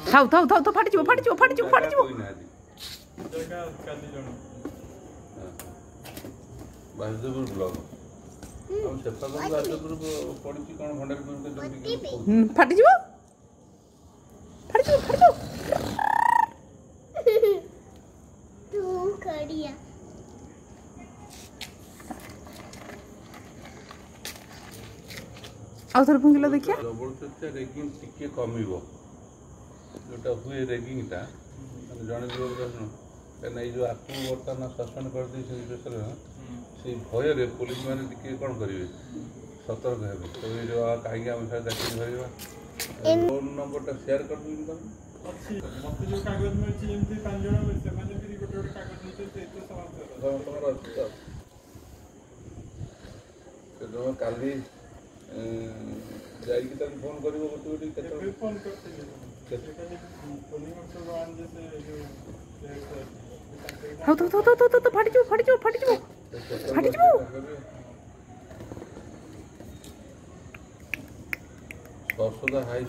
थाउ थाउ थाउ तो फाटी फाटी फाटी फाटी बासदेवपुर ब्लॉक बासदेवपुर पड़ी कौन भंडारी फाटी तू करिया आउ थोर फुंगिला देखिया जबरदस्त रेगिंग टिके कमिबो जोटा हुए रेगिंगटा जन जो कहना ये जो आपको बर्तमान शासन कर दी से भय पुलिस मैंने टिके कौन करेंगे सतर्क है तो ये जो कहीं आम साथ चाकरी धरवा फोन नंबरटा शेयर कर दूँ मत जो कागज मिलছি এমতি পাঁচ জন মিলছে মানে ফিরি গোটে গোটে কাগজ নিতে এইতো সমাচার তোমার আছে তো তুমি কালি যাই কি তাকে ফোন করিব গোটে গোটে কেতে ফোন করতে কেতে পোলিং অফিসার ওয়ান জেসে थाउ थाउ थाउ थाउ तो फाटी सौदा हाई